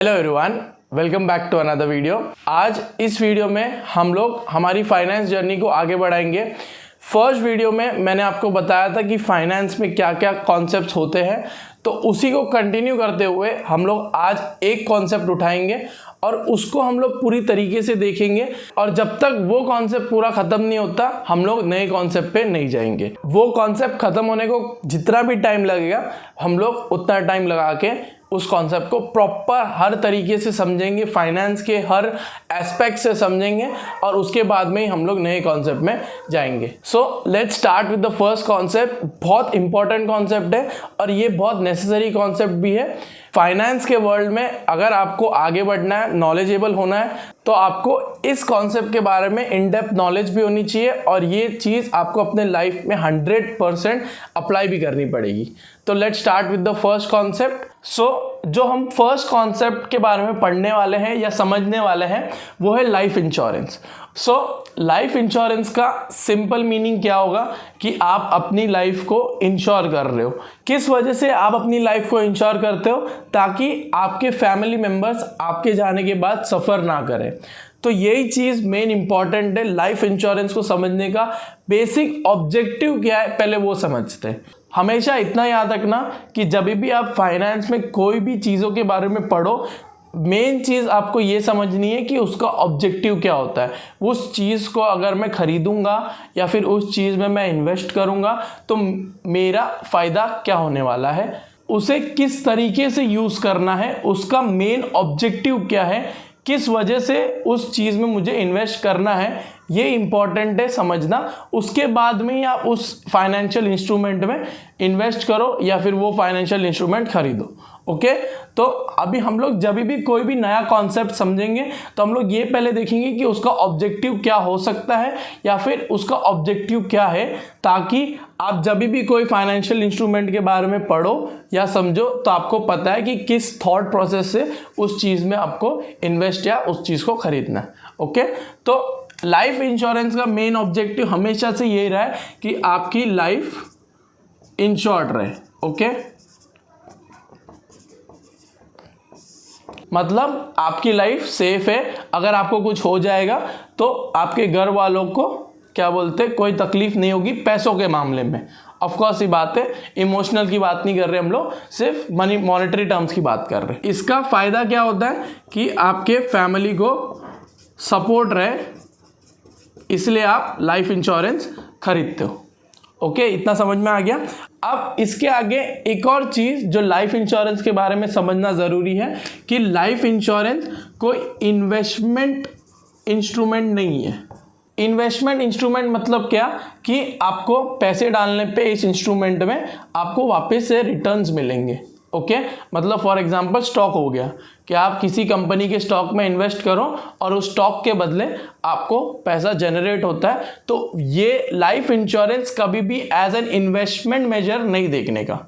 Hello everyone, welcome back to another video. आज इस video में हम लोग हमारी फाइनेंस जर्नी को आगे बढ़ाएंगे। फर्स्ट वीडियो में मैंने आपको बताया था कि फाइनेंस में क्या क्या कॉन्सेप्ट्स होते हैं, तो उसी को कंटिन्यू करते हुए हम लोग आज एक कॉन्सेप्ट उठाएंगे और उसको हम लोग पूरी तरीके से देखेंगे, और जब तक वो कॉन्सेप्ट पूरा ख़त्म नहीं होता हम लोग नए कॉन्सेप्ट पे नहीं जाएंगे। वो कॉन्सेप्ट ख़त्म होने को जितना भी टाइम लगेगा हम लोग उतना टाइम लगा के उस कॉन्सेप्ट को प्रॉपर हर तरीके से समझेंगे, फाइनेंस के हर एस्पेक्ट से समझेंगे, और उसके बाद में ही हम लोग नए कॉन्सेप्ट में जाएंगे। So let's start with the first concept. बहुत इंपॉर्टेंट कॉन्सेप्ट है और ये बहुत नेसेसरी कॉन्सेप्ट भी है। फाइनेंस के वर्ल्ड में अगर आपको आगे बढ़ना है, नॉलेजेबल होना है, तो आपको इस कॉन्सेप्ट के बारे में इन डेप्थ नॉलेज भी होनी चाहिए, और ये चीज़ आपको अपने लाइफ में 100% अप्लाई भी करनी पड़ेगी। तो let's start with the first concept. जो हम फर्स्ट कॉन्सेप्ट के बारे में पढ़ने वाले हैं या समझने वाले हैं वो है लाइफ इंश्योरेंस। लाइफ इंश्योरेंस का सिंपल मीनिंग क्या होगा कि आप अपनी लाइफ को इंश्योर कर रहे हो। किस वजह से आप अपनी लाइफ को इंश्योर करते हो? ताकि आपके फैमिली मेंबर्स आपके जाने के बाद सफ़र ना करें। तो यही चीज़ मेन इंपॉर्टेंट है। लाइफ इंश्योरेंस को समझने का बेसिक ऑब्जेक्टिव क्या है पहले वो समझते हैं। हमेशा इतना याद रखना कि जब भी आप फाइनेंस में कोई भी चीज़ों के बारे में पढ़ो, मेन चीज़ आपको ये समझनी है कि उसका ऑब्जेक्टिव क्या होता है। उस चीज़ को अगर मैं ख़रीदूंगा या फिर उस चीज़ में मैं इन्वेस्ट करूंगा तो मेरा फ़ायदा क्या होने वाला है, उसे किस तरीके से यूज़ करना है, उसका मेन ऑब्जेक्टिव क्या है, किस वजह से उस चीज़ में मुझे इन्वेस्ट करना है, ये इंपॉर्टेंट है समझना। उसके बाद में ही आप उस फाइनेंशियल इंस्ट्रूमेंट में इन्वेस्ट करो या फिर वो फाइनेंशियल इंस्ट्रूमेंट खरीदो। ओके, तो अभी हम लोग जब भी कोई भी नया कॉन्सेप्ट समझेंगे तो हम लोग ये पहले देखेंगे कि उसका ऑब्जेक्टिव क्या हो सकता है या फिर उसका ऑब्जेक्टिव क्या है, ताकि आप जब भी कोई फाइनेंशियल इंस्ट्रूमेंट के बारे में पढ़ो या समझो तो आपको पता है कि किस थॉट प्रोसेस से उस चीज़ में आपको इन्वेस्ट या उस चीज़ को खरीदना है। ओके, तो लाइफ इंश्योरेंस का मेन ऑब्जेक्टिव हमेशा से यही रहा है कि आपकी लाइफ इंश्योर्ड रहे। ओके, मतलब आपकी लाइफ सेफ है। अगर आपको कुछ हो जाएगा तो आपके घर वालों को क्या बोलते हैं, कोई तकलीफ नहीं होगी पैसों के मामले में। ऑफ कोर्स ये बात है, इमोशनल की बात नहीं कर रहे हम लोग, सिर्फ मनी मॉनेटरी टर्म्स की बात कर रहे हैं। इसका फ़ायदा क्या होता है कि आपके फैमिली को सपोर्ट रहे, इसलिए आप लाइफ इंश्योरेंस खरीदते हो। ओके, इतना समझ में आ गया। अब इसके आगे एक और चीज़ जो लाइफ इंश्योरेंस के बारे में समझना ज़रूरी है कि लाइफ इंश्योरेंस कोई इन्वेस्टमेंट इंस्ट्रूमेंट नहीं है। इन्वेस्टमेंट इंस्ट्रूमेंट मतलब क्या कि आपको पैसे डालने पे इस इंस्ट्रूमेंट में आपको वापस से रिटर्न्स मिलेंगे। ओके, मतलब फॉर एग्जांपल स्टॉक हो गया कि आप किसी कंपनी के स्टॉक में इन्वेस्ट करो और उस स्टॉक के बदले आपको पैसा जनरेट होता है। तो ये लाइफ इंश्योरेंस कभी भी एज एन इन्वेस्टमेंट मेजर नहीं देखने का।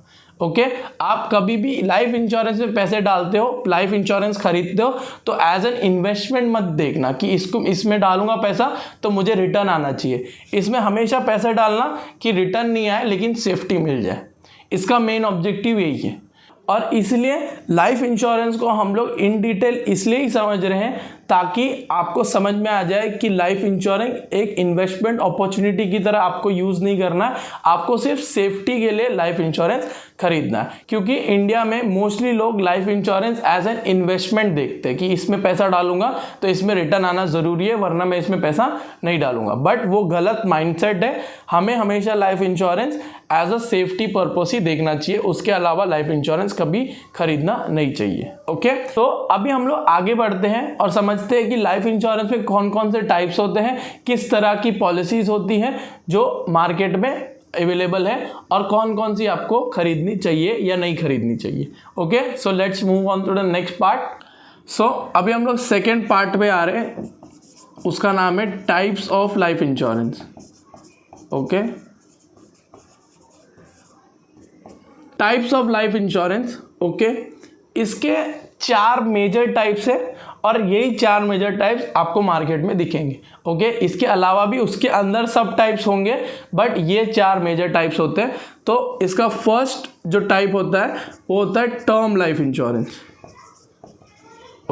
ओके, आप कभी भी लाइफ इंश्योरेंस में पैसे डालते हो, लाइफ इंश्योरेंस खरीदते हो, तो एज एन इन्वेस्टमेंट मत देखना कि इसमें डालूंगा पैसा तो मुझे रिटर्न आना चाहिए। इसमें हमेशा पैसा डालना कि रिटर्न नहीं आए लेकिन सेफ्टी मिल जाए। इसका मेन ऑब्जेक्टिव यही है, और इसलिए लाइफ इंश्योरेंस को हम लोग इन डिटेल इसलिए ही समझ रहे हैं ताकि आपको समझ में आ जाए कि लाइफ इंश्योरेंस एक इन्वेस्टमेंट अपॉर्चुनिटी की तरह आपको यूज़ नहीं करना है, आपको सिर्फ सेफ्टी के लिए लाइफ इंश्योरेंस खरीदना है। क्योंकि इंडिया में मोस्टली लोग life insurance as an investment देखते हैं कि इसमें पैसा डालूंगा तो इसमें रिटर्न आना ज़रूरी है, वरना मैं इसमें पैसा नहीं डालूंगा। बट वो गलत माइंडसेट है। हमें हमेशा life insurance as a safety purpose ही देखना चाहिए, उसके अलावा लाइफ इंश्योरेंस कभी खरीदना नहीं चाहिए। ओके, तो अभी हम लोग आगे बढ़ते हैं और समझते हैं कि लाइफ इंश्योरेंस में कौन कौन से टाइप्स होते हैं, किस तरह की पॉलिसीज होती हैं जो मार्केट में अवेलेबल है, और कौन कौन सी आपको खरीदनी चाहिए या नहीं खरीदनी चाहिए। Okay, so let's move on to the next part. So अभी हम लोग सेकेंड पार्ट पे आ रहे हैं, उसका नाम है types of life insurance. Okay, types of life insurance. Okay, इसके 4 मेजर टाइप्स है और यही 4 मेजर टाइप्स आपको मार्केट में दिखेंगे। ओके, इसके अलावा भी उसके अंदर सब टाइप्स होंगे, बट ये 4 मेजर टाइप्स होते हैं। तो इसका फर्स्ट जो टाइप होता है वो होता है टर्म लाइफ इंश्योरेंस।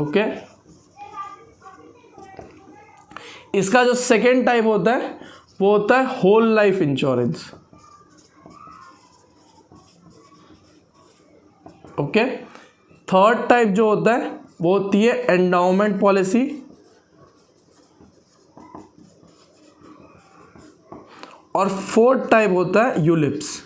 ओके। इसका जो सेकेंड टाइप होता है वो होता है whole life insurance, okay. Third type जो होता है वो होती है एंडाउमेंट पॉलिसी, और फोर्थ टाइप होता है यूलिप्स,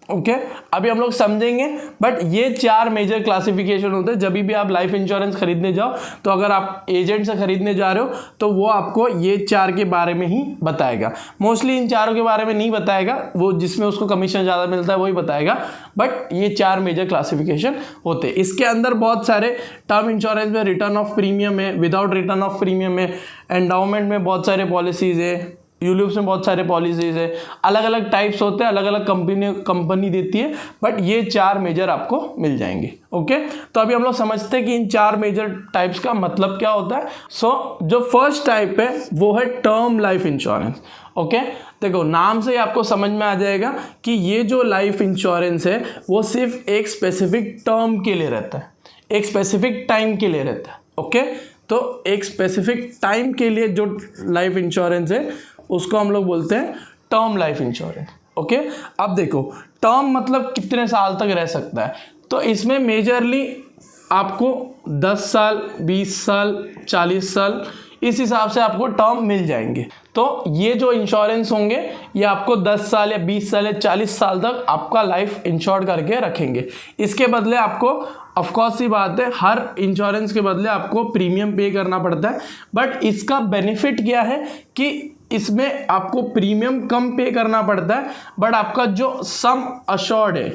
ओके। अभी हम लोग समझेंगे, बट ये 4 मेजर क्लासिफिकेशन होते हैं। जब भी आप लाइफ इंश्योरेंस खरीदने जाओ तो अगर आप एजेंट से खरीदने जा रहे हो तो वो आपको ये 4 के बारे में ही बताएगा। मोस्टली इन 4 के बारे में नहीं बताएगा, वो जिसमें उसको कमीशन ज़्यादा मिलता है वही बताएगा, बट ये 4 मेजर क्लासिफिकेशन होते हैं। इसके अंदर बहुत सारे टर्म इंश्योरेंस में रिटर्न ऑफ प्रीमियम है, विदाउट रिटर्न ऑफ प्रीमियम है, एंडाउमेंट में बहुत सारे पॉलिसीज़ है, यूलिप्स में बहुत सारे पॉलिसीज है, अलग अलग टाइप्स होते हैं, अलग अलग कंपनी देती है, बट ये 4 मेजर आपको मिल जाएंगे, ओके। तो अभी हम लोग समझते हैं कि इन 4 मेजर टाइप्स का मतलब क्या होता है। जो फर्स्ट टाइप है वो है टर्म लाइफ इंश्योरेंस, ओके। देखो नाम से ही आपको समझ में आ जाएगा कि ये जो लाइफ इंश्योरेंस है वो सिर्फ एक स्पेसिफिक टर्म के लिए रहता है, एक स्पेसिफिक टाइम के लिए रहता है, ओके। तो एक स्पेसिफिक टाइम के लिए जो लाइफ इंश्योरेंस है उसको हम लोग बोलते हैं टर्म लाइफ इंश्योरेंस, ओके। अब देखो टर्म मतलब कितने साल तक रह सकता है, तो इसमें मेजरली आपको 10 साल, 20 साल, 40 साल, इस हिसाब से आपको टर्म मिल जाएंगे। तो ये जो इंश्योरेंस होंगे ये आपको 10 साल या 20 साल या 40 साल तक आपका लाइफ इंश्योर्ड करके रखेंगे। इसके बदले आपको ऑफकोर्स सी बात है, हर इंश्योरेंस के बदले आपको प्रीमियम पे करना पड़ता है, बट इसका बेनिफिट क्या है कि इसमें आपको प्रीमियम कम पे करना पड़ता है, बट आपका जो सम अश्योर्ड है,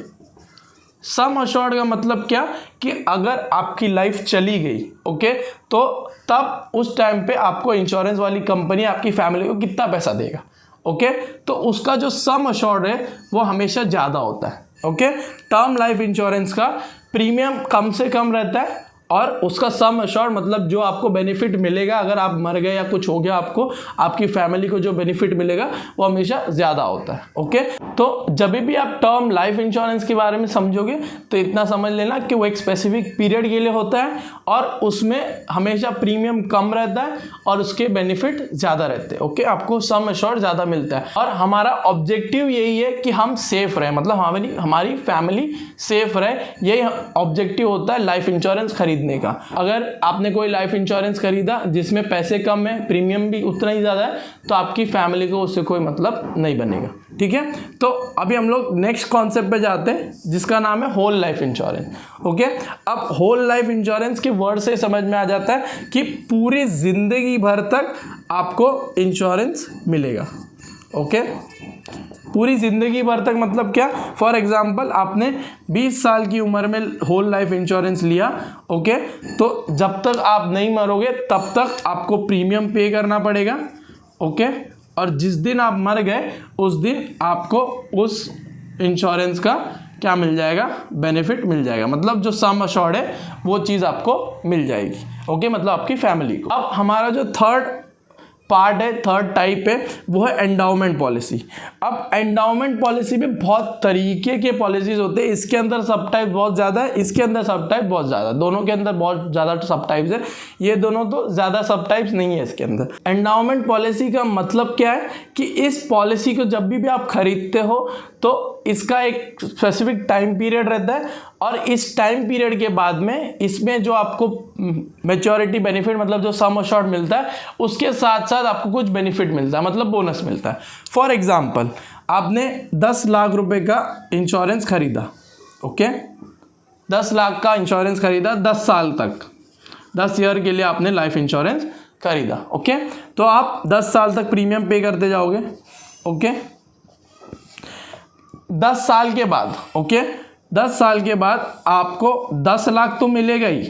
सम अश्योर्ड का मतलब क्या कि अगर आपकी लाइफ चली गई, ओके, तो तब उस टाइम पे आपको इंश्योरेंस वाली कंपनी आपकी फैमिली को कितना पैसा देगा, ओके। तो उसका जो सम अश्योर्ड है वो हमेशा ज़्यादा होता है, ओके। टर्म लाइफ इंश्योरेंस का प्रीमियम कम से कम रहता है और उसका सम अश्योर्ड मतलब जो आपको बेनिफिट मिलेगा अगर आप मर गए या कुछ हो गया आपको, आपकी फैमिली को जो बेनिफिट मिलेगा वो हमेशा ज़्यादा होता है, ओके। तो जब भी आप टर्म लाइफ इंश्योरेंस के बारे में समझोगे तो इतना समझ लेना कि वो एक स्पेसिफिक पीरियड के लिए होता है और उसमें हमेशा प्रीमियम कम रहता है और उसके बेनिफिट ज़्यादा रहते हैं, ओके। आपको सम अश्योर्ड ज़्यादा मिलता है और हमारा ऑब्जेक्टिव यही है कि हम सेफ रहें, मतलब हमारी फैमिली सेफ रहे, यही ऑब्जेक्टिव होता है लाइफ इंश्योरेंस खरीदने का। अगर आपने कोई लाइफ इंश्योरेंस खरीदा जिसमें पैसे कम है, प्रीमियम भी उतना ही ज़्यादा है, तो आपकी फैमिली को उससे कोई मतलब नहीं बनेगा, ठीक है। तो अभी हम लोग नेक्स्ट कॉन्सेप्ट पे जाते हैं जिसका नाम है होल लाइफ इंश्योरेंस, ओके। अब होल लाइफ इंश्योरेंस के वर्ड से समझ में आ जाता है कि पूरी जिंदगी भर तक आपको इंश्योरेंस मिलेगा, ओके। पूरी ज़िंदगी भर तक मतलब क्या, फॉर एग्जांपल आपने 20 साल की उम्र में होल लाइफ इंश्योरेंस लिया, ओके, तो जब तक आप नहीं मरोगे तब तक आपको प्रीमियम पे करना पड़ेगा, ओके। और जिस दिन आप मर गए उस दिन आपको उस इंश्योरेंस का क्या मिल जाएगा, बेनिफिट मिल जाएगा, मतलब जो सम अश्योर्ड है वो चीज़ आपको मिल जाएगी, ओके, मतलब आपकी फैमिली को। अब हमारा जो थर्ड पार्ट है, थर्ड टाइप है, वो है एंडाउमेंट पॉलिसी। अब एंडाउमेंट पॉलिसी में बहुत तरीके के पॉलिसीज होते हैं, इसके अंदर सब टाइप बहुत ज़्यादा है, इसके अंदर सब टाइप बहुत ज़्यादा, दोनों के अंदर बहुत ज़्यादा सब टाइप्स है, ये दोनों तो ज़्यादा सब टाइप्स नहीं है इसके अंदर। एंडाउमेंट पॉलिसी का मतलब क्या है कि इस पॉलिसी को जब भी आप खरीदते हो तो इसका एक स्पेसिफिक टाइम पीरियड रहता है और इस टाइम पीरियड के बाद में इसमें जो आपको मैच्योरिटी बेनिफिट मतलब जो सम अश्योर्ड मिलता है उसके साथ साथ आपको कुछ बेनिफिट मिलता है, मतलब बोनस मिलता है। फॉर एग्जांपल आपने 10 लाख रुपए का इंश्योरेंस खरीदा, ओके, 10 लाख का इंश्योरेंस खरीदा 10 साल तक, 10 ईयर के लिए आपने लाइफ इंश्योरेंस खरीदा, ओके। तो आप 10 साल तक प्रीमियम पे करते जाओगे, ओके। 10 साल के बाद, ओके, 10 साल के बाद आपको 10 लाख तो मिलेगा ही,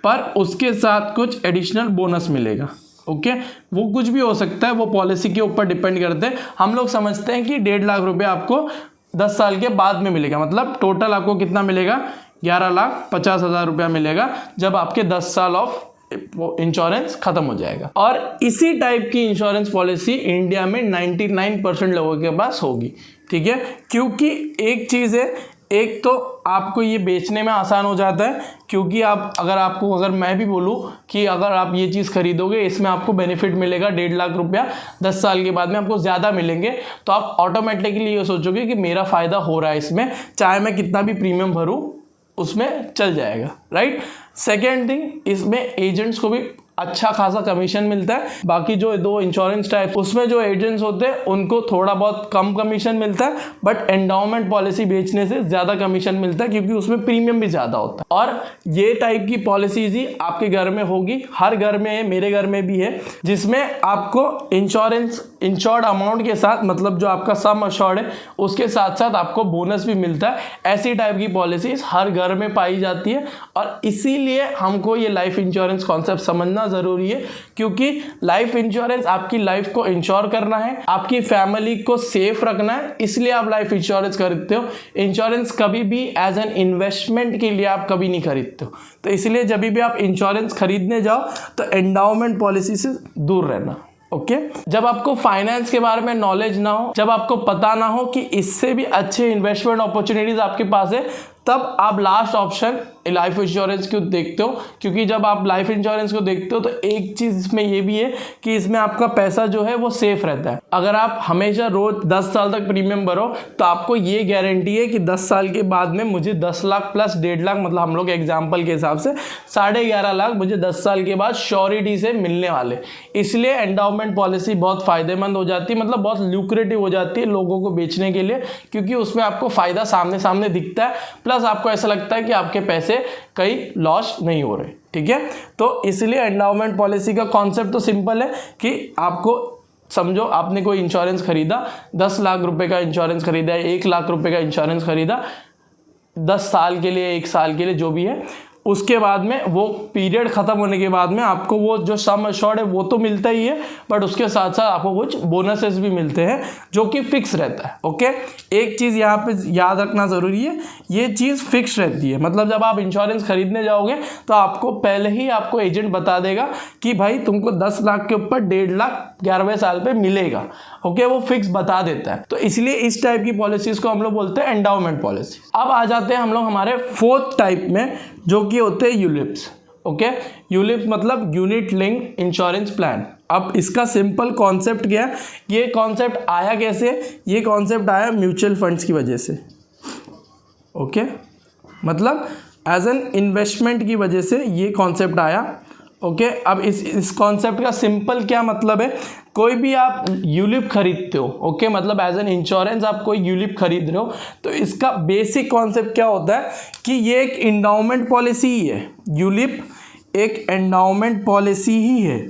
पर उसके साथ कुछ एडिशनल बोनस मिलेगा, ओके। वो कुछ भी हो सकता है, वो पॉलिसी के ऊपर डिपेंड करते हैं। हम लोग समझते हैं कि 1.5 लाख रुपए आपको 10 साल के बाद में मिलेगा, मतलब टोटल आपको कितना मिलेगा, 11,50,000 रुपया मिलेगा जब आपके 10 साल ऑफ इंश्योरेंस खत्म हो जाएगा। और इसी टाइप की इंश्योरेंस पॉलिसी इंडिया में 99% लोगों के पास होगी, ठीक है। क्योंकि एक चीज़ है, एक तो आपको ये बेचने में आसान हो जाता है, क्योंकि अगर मैं भी बोलूँ कि अगर आप ये चीज़ खरीदोगे इसमें आपको बेनिफिट मिलेगा 1.5 लाख रुपया 10 साल के बाद में आपको ज़्यादा मिलेंगे, तो आप ऑटोमेटिकली ये सोचोगे कि मेरा फ़ायदा हो रहा है इसमें, चाहे मैं कितना भी प्रीमियम भरूँ उसमें चल जाएगा, राइट। सेकेंड थिंग, इसमें एजेंट्स को भी अच्छा खासा कमीशन मिलता है। बाकी जो दो इंश्योरेंस टाइप उसमें जो एजेंट्स होते हैं उनको थोड़ा बहुत कम कमीशन मिलता है, बट एंडाउमेंट पॉलिसी बेचने से ज़्यादा कमीशन मिलता है, क्योंकि उसमें प्रीमियम भी ज़्यादा होता है। और ये टाइप की पॉलिसीज ही आपके घर में होगी, हर घर में है, मेरे घर में भी है, जिसमें आपको इंश्योर्ड अमाउंट के साथ, मतलब जो आपका सम अश्योर्ड है उसके साथ साथ आपको बोनस भी मिलता है। ऐसी टाइप की पॉलिसीज हर घर में पाई जाती है, और इसीलिए हमको ये लाइफ इंश्योरेंस कॉन्सेप्ट समझना जरूरी है, क्योंकि लाइफ इंश्योरेंस आपकी लाइफ को इंश्योर करना है, आपकी फैमिली को सेफ रखना है, इसलिए आप लाइफ इंश्योरेंस खरीदते हो। इंश्योरेंस कभी भी एज एन इन्वेस्टमेंट के लिए आप कभी नहीं खरीदते हो, तो इसलिए जब भी आप इंश्योरेंस खरीदने जाओ तो एंडाउमेंट पॉलिसी से दूर रहना। ओके जब आपको फाइनेंस के बारे में नॉलेज ना हो, जब आपको पता ना हो कि इससे भी अच्छे इन्वेस्टमेंट अपॉर्चुनिटीज आपके पास है, तब आप लास्ट ऑप्शन लाइफ इंश्योरेंस क्यों देखते हो, क्योंकि जब आप लाइफ इंश्योरेंस को देखते हो तो एक चीज़ इसमें ये भी है कि इसमें आपका पैसा जो है वो सेफ रहता है। अगर आप हमेशा रोज 10 साल तक प्रीमियम भरो तो आपको ये गारंटी है कि 10 साल के बाद में मुझे 10 लाख प्लस 1.5 लाख, मतलब हम लोग एग्जाम्पल के हिसाब से 11.5 लाख मुझे 10 साल के बाद श्योरिटी से मिलने वाले। इसलिए एंडाउमेंट पॉलिसी बहुत फायदेमंद हो जाती है, मतलब बहुत ल्यूक्रेटिव हो जाती है लोगों को बेचने के लिए, क्योंकि उसमें आपको फायदा सामने सामने दिखता है, प्लस आपको ऐसा लगता है कि आपके पैसे कहीं लॉस नहीं हो रहे। ठीक है, तो इसलिए एंडाउमेंट पॉलिसी का कॉन्सेप्ट तो सिंपल है कि आपको समझो आपने कोई इंश्योरेंस खरीदा, 10 लाख रुपए का इंश्योरेंस खरीदा है, 1 लाख रुपए का इंश्योरेंस खरीदा 10 साल के लिए, 1 साल के लिए, जो भी है, उसके बाद में वो पीरियड खत्म होने के बाद में आपको वो जो सम अश्योर्ड है वो तो मिलता ही है, बट उसके साथ साथ आपको कुछ बोनसेस भी मिलते हैं जो कि फिक्स रहता है। ओके, एक चीज़ यहाँ पे याद रखना ज़रूरी है, ये चीज़ फिक्स रहती है, मतलब जब आप इंश्योरेंस खरीदने जाओगे तो आपको पहले ही आपको एजेंट बता देगा कि भाई तुमको 10 लाख के ऊपर 1.5 लाख 11वें साल पे मिलेगा। ओके, वो फिक्स बता देता है, तो इसलिए इस टाइप की पॉलिसीज को हम लोग बोलते हैं एंडाउमेंट पॉलिसी। अब आ जाते हैं हम लोग हमारे 4th टाइप में, जो कि होते हैं यूलिप्स। ओके, यूलिप्स मतलब यूनिट लिंक्ड इंश्योरेंस प्लान। अब इसका सिंपल कॉन्सेप्ट क्या है, ये कॉन्सेप्ट आया कैसे, ये कॉन्सेप्ट आया म्यूचुअल फंड्स की वजह से। ओके, मतलब एज एन इन्वेस्टमेंट की वजह से ये कॉन्सेप्ट आया। ओके, अब इस कॉन्सेप्ट का सिंपल क्या मतलब है, कोई भी आप यूलिप खरीदते हो, ओके, मतलब एज एन इंश्योरेंस आप कोई यूलिप खरीद रहे हो, तो इसका बेसिक कॉन्सेप्ट क्या होता है कि ये एक एंडाउमेंट पॉलिसी ही है। यूलिप एक एंडाउमेंट पॉलिसी ही है,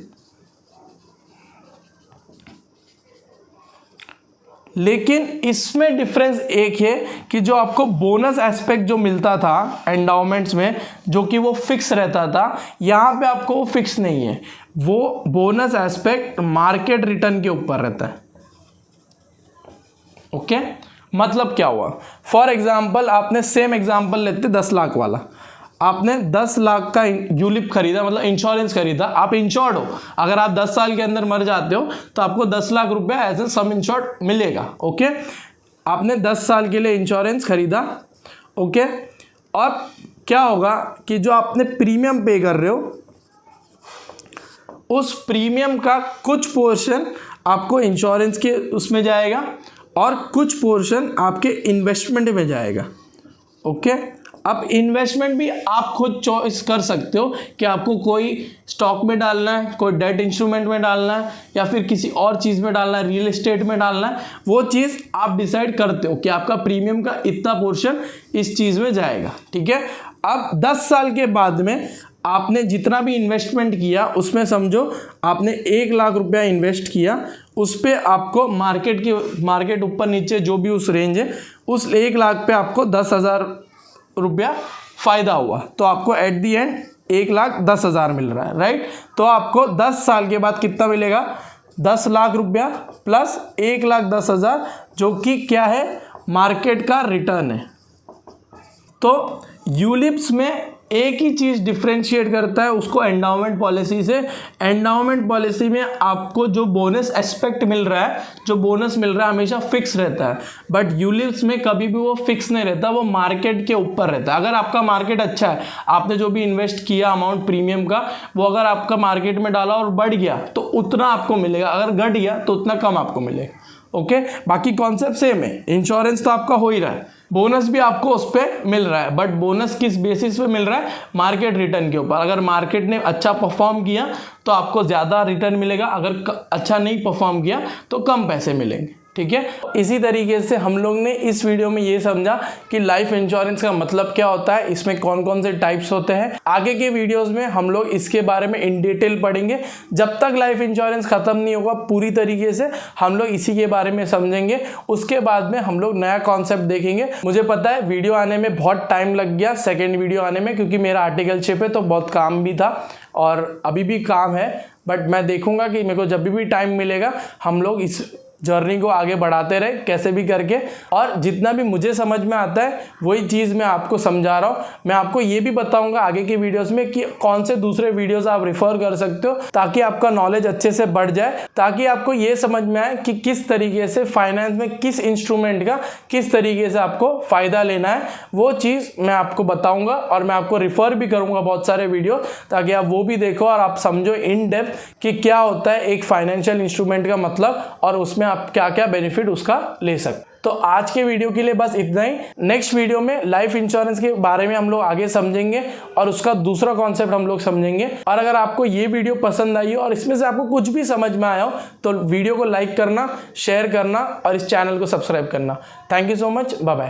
लेकिन इसमें डिफरेंस एक है कि जो आपको बोनस एस्पेक्ट जो मिलता था एंडाउमेंट्स में, जो कि वो फिक्स रहता था, यहाँ पे आपको वो फिक्स नहीं है, वो बोनस एस्पेक्ट मार्केट रिटर्न के ऊपर रहता है। ओके, मतलब क्या हुआ, फॉर एग्जांपल आपने सेम एग्जांपल लेते 10 लाख वाला, आपने 10 लाख का यूलिप खरीदा, मतलब इंश्योरेंस खरीदा, आप इंश्योर्ड हो, अगर आप 10 साल के अंदर मर जाते हो तो आपको 10 लाख रुपया एज ए सम इंश्योर्ड मिलेगा। ओके, आपने 10 साल के लिए इंश्योरेंस खरीदा। ओके, और क्या होगा कि जो आपने प्रीमियम पे कर रहे हो, उस प्रीमियम का कुछ पोर्शन आपको इंश्योरेंस के उसमें जाएगा और कुछ पोर्शन आपके इन्वेस्टमेंट में जाएगा। ओके, अब इन्वेस्टमेंट भी आप खुद चॉइस कर सकते हो कि आपको कोई स्टॉक में डालना है, कोई डेट इंस्ट्रूमेंट में डालना है, या फिर किसी और चीज़ में डालना है, रियल एस्टेट में डालना है, वो चीज़ आप डिसाइड करते हो कि आपका प्रीमियम का इतना पोर्शन इस चीज़ में जाएगा। ठीक है, अब 10 साल के बाद में आपने जितना भी इन्वेस्टमेंट किया उसमें समझो आपने 1 लाख रुपया इन्वेस्ट किया, उस पर आपको मार्केट ऊपर नीचे जो भी उस रेंज है, उस 1 लाख पे आपको 10,000 रुपया फ़ायदा हुआ, तो आपको एट दी एंड 1,10,000 मिल रहा है, राइट। तो आपको 10 साल के बाद कितना मिलेगा, 10 लाख रुपया प्लस 1,10,000, जो कि क्या है, मार्केट का रिटर्न है। तो यूलिप्स में एक ही चीज़ डिफ्रेंशिएट करता है उसको एंडाउमेंट पॉलिसी से। एंडाउमेंट पॉलिसी में आपको जो बोनस एस्पेक्ट मिल रहा है, जो बोनस मिल रहा है हमेशा फिक्स रहता है, बट यूलिप्स में कभी भी वो फिक्स नहीं रहता, वो मार्केट के ऊपर रहता है। अगर आपका मार्केट अच्छा है, आपने जो भी इन्वेस्ट किया अमाउंट प्रीमियम का, वो अगर आपका मार्केट में डाला और बढ़ गया तो उतना आपको मिलेगा, अगर घट गया तो उतना कम आपको मिलेगा। ओके, बाकी कॉन्सेप्ट सेम है। इंश्योरेंस तो आपका हो ही रहा है, बोनस भी आपको उस पर मिल रहा है, बट बोनस किस बेसिस पे मिल रहा है? मार्केट रिटर्न के ऊपर। अगर मार्केट ने अच्छा परफॉर्म किया तो आपको ज़्यादा रिटर्न मिलेगा, अगर अच्छा नहीं परफॉर्म किया तो कम पैसे मिलेंगे। ठीक है, इसी तरीके से हम लोग ने इस वीडियो में ये समझा कि लाइफ इंश्योरेंस का मतलब क्या होता है, इसमें कौन कौन से टाइप्स होते हैं। आगे के वीडियोस में हम लोग इसके बारे में इन डिटेल पढ़ेंगे। जब तक लाइफ इंश्योरेंस खत्म नहीं होगा पूरी तरीके से, हम लोग इसी के बारे में समझेंगे। उसके बाद में हम लोग नया कॉन्सेप्ट देखेंगे। मुझे पता है वीडियो आने में बहुत टाइम लग गया, सेकेंड वीडियो आने में, क्योंकि मेरा आर्टिकलशिप है तो बहुत काम भी था और अभी भी काम है, बट मैं देखूंगा कि मेरे को जब भी टाइम मिलेगा हम लोग इस जर्नी को आगे बढ़ाते रहे कैसे भी करके। और जितना भी मुझे समझ में आता है वही चीज़ मैं आपको समझा रहा हूँ। मैं आपको ये भी बताऊंगा आगे के वीडियोस में कि कौन से दूसरे वीडियोस आप रेफर कर सकते हो, ताकि आपका नॉलेज अच्छे से बढ़ जाए, ताकि आपको ये समझ में आए कि किस तरीके से फाइनेंस में किस इंस्ट्रूमेंट का किस तरीके से आपको फ़ायदा लेना है। वो चीज़ मैं आपको बताऊँगा और मैं आपको रेफ़र भी करूँगा बहुत सारे वीडियो, ताकि आप वो भी देखो और आप समझो इन डेप्थ कि क्या होता है एक फाइनेंशियल इंस्ट्रूमेंट का मतलब, और उसमें आप क्या क्या बेनिफिट उसका ले सकते। तो आज के वीडियो के लिए बस इतना ही। नेक्स्ट वीडियो में लाइफ इंश्योरेंस के बारे में हम लोग आगे समझेंगे और उसका दूसरा कॉन्सेप्ट हम लोग समझेंगे। और अगर आपको ये वीडियो पसंद आई हो और इसमें से आपको कुछ भी समझ में आया हो तो वीडियो को लाइक करना, शेयर करना और इस चैनल को सब्सक्राइब करना। Thank you so much, bye bye.